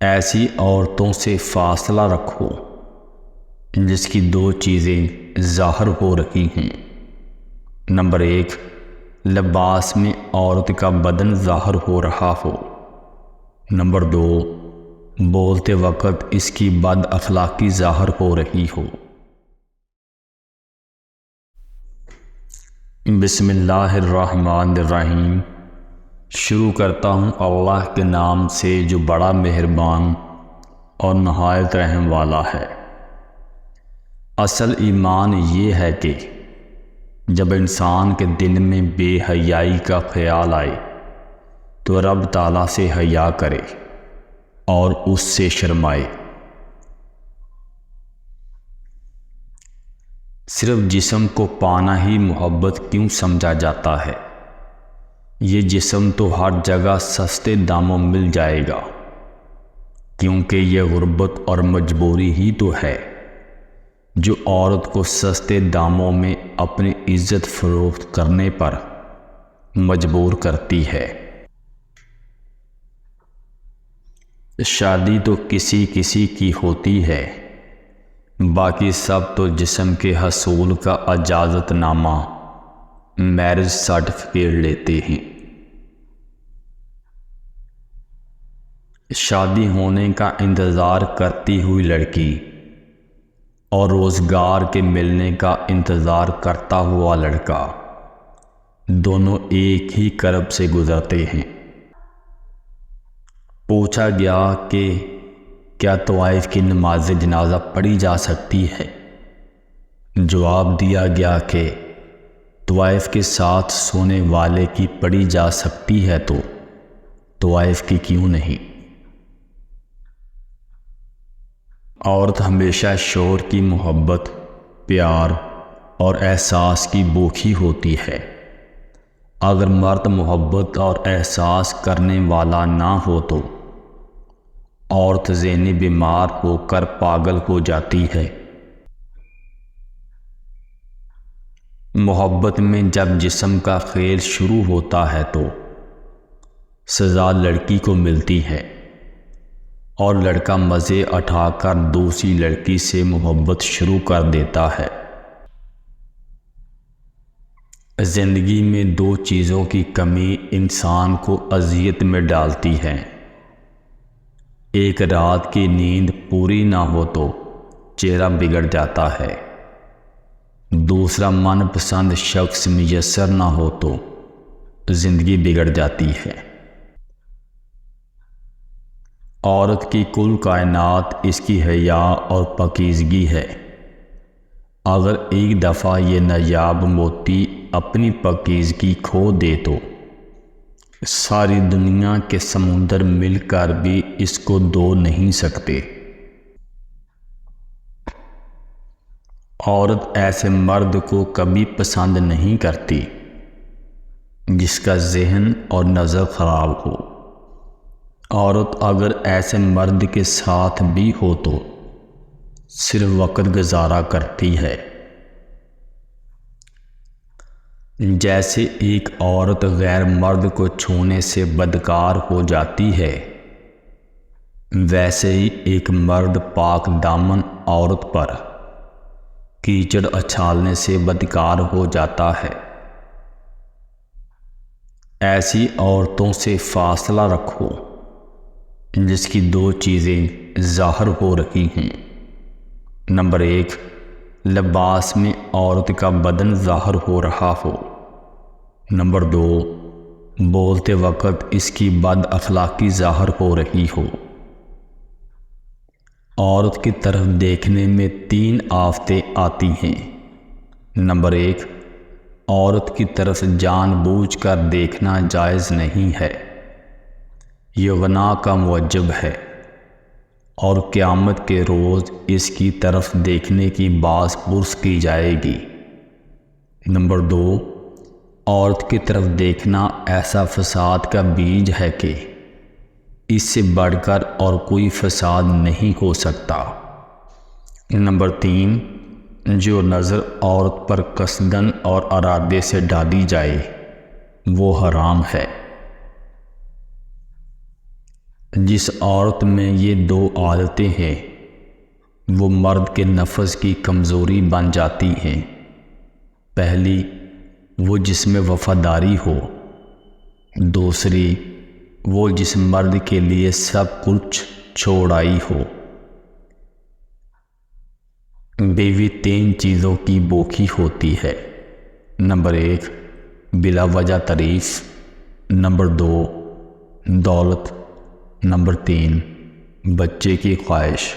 ایسی عورتوں سے فاصلہ رکھو جس کی دو چیزیں ظاہر ہو رہی ہوں۔ نمبر 1، لباس میں عورت کا بدن ظاہر ہو رہا ہو۔ نمبر 2، بولتے وقت اس کی بد اخلاقی ظاہر ہو رہی ہو۔ بسم اللہ الرحمن الرحیم۔ شروع کرتا ہوں اللہ کے نام سے جو بڑا مہربان اور نہایت رحم والا ہے۔ اصل ایمان یہ ہے کہ جب انسان کے دل میں بے حیائی کا خیال آئے تو رب تعالیٰ سے حیا کرے اور اس سے شرمائے۔ صرف جسم کو پانا ہی محبت کیوں سمجھا جاتا ہے؟ یہ جسم تو ہر جگہ سستے داموں مل جائے گا، کیونکہ یہ غربت اور مجبوری ہی تو ہے جو عورت کو سستے داموں میں اپنی عزت فروخت کرنے پر مجبور کرتی ہے۔ شادی تو کسی کسی کی ہوتی ہے، باقی سب تو جسم کے حصول کا اجازت نامہ میرج سرٹیفکیٹ لیتے ہیں۔ شادی ہونے کا انتظار کرتی ہوئی لڑکی اور روزگار کے ملنے کا انتظار کرتا ہوا لڑکا دونوں ایک ہی کرب سے گزرتے ہیں۔ پوچھا گیا کہ کیا طوائف کی نماز جنازہ پڑھی جا سکتی ہے؟ جواب دیا گیا کہ طوائف کے ساتھ سونے والے کی پڑھی جا سکتی ہے تو طوائف کی کیوں نہیں؟ عورت ہمیشہ شوہر کی محبت، پیار اور احساس کی بھوکی ہوتی ہے۔ اگر مرد محبت اور احساس کرنے والا نہ ہو تو عورت ذہنی بیمار ہو کر پاگل ہو جاتی ہے۔ محبت میں جب جسم کا کھیل شروع ہوتا ہے تو سزا لڑکی کو ملتی ہے اور لڑکا مزے اٹھا کر دوسری لڑکی سے محبت شروع کر دیتا ہے۔ زندگی میں دو چیزوں کی کمی انسان کو اذیت میں ڈالتی ہے۔ ایک، رات کی نیند پوری نہ ہو تو چہرہ بگڑ جاتا ہے۔ دوسرا، من پسند شخص میسر نہ ہو تو زندگی بگڑ جاتی ہے۔ عورت کی کل کائنات اس کی حیا اور پاکیزگی ہے۔ اگر ایک دفعہ یہ نایاب موتی اپنی پاکیزگی کھو دے تو ساری دنیا کے سمندر مل کر بھی اس کو دھو نہیں سکتے۔ عورت ایسے مرد کو کبھی پسند نہیں کرتی جس کا ذہن اور نظر خراب ہو۔ عورت اگر ایسے مرد کے ساتھ بھی ہو تو صرف وقت گزارا کرتی ہے۔ جیسے ایک عورت غیر مرد کو چھونے سے بدکار ہو جاتی ہے، ویسے ہی ایک مرد پاک دامن عورت پر کیچڑ اچھالنے سے بدکار ہو جاتا ہے۔ ایسی عورتوں سے فاصلہ رکھو جس کی دو چیزیں ظاہر ہو رہی ہوں۔ نمبر 1، لباس میں عورت کا بدن ظاہر ہو رہا ہو۔ نمبر 2، بولتے وقت اس کی بد اخلاقی ظاہر ہو رہی ہو۔ عورت کی طرف دیکھنے میں 3 آفتیں آتی ہیں۔ نمبر 1، عورت کی طرف جان بوجھ کر دیکھنا جائز نہیں ہے، یہ گناہ کا موجب ہے اور قیامت کے روز اس کی طرف دیکھنے کی باز پرس کی جائے گی۔ نمبر 2، عورت کی طرف دیکھنا ایسا فساد کا بیج ہے کہ اس سے بڑھ کر اور کوئی فساد نہیں ہو سکتا۔ نمبر 3، جو نظر عورت پر قصداً اور ارادے سے ڈالی جائے وہ حرام ہے۔ جس عورت میں یہ دو عادتیں ہیں وہ مرد کے نفس کی کمزوری بن جاتی ہیں۔ پہلی، وہ جس میں وفاداری ہو۔ دوسری، وہ جس مرد کے لیے سب کچھ چھوڑ آئی ہو۔ بیوی 3 چیزوں کی بوکھی ہوتی ہے۔ نمبر 1، بلا وجہ تعریف۔ نمبر 2، دولت۔ نمبر 3، بچے کی خواہش۔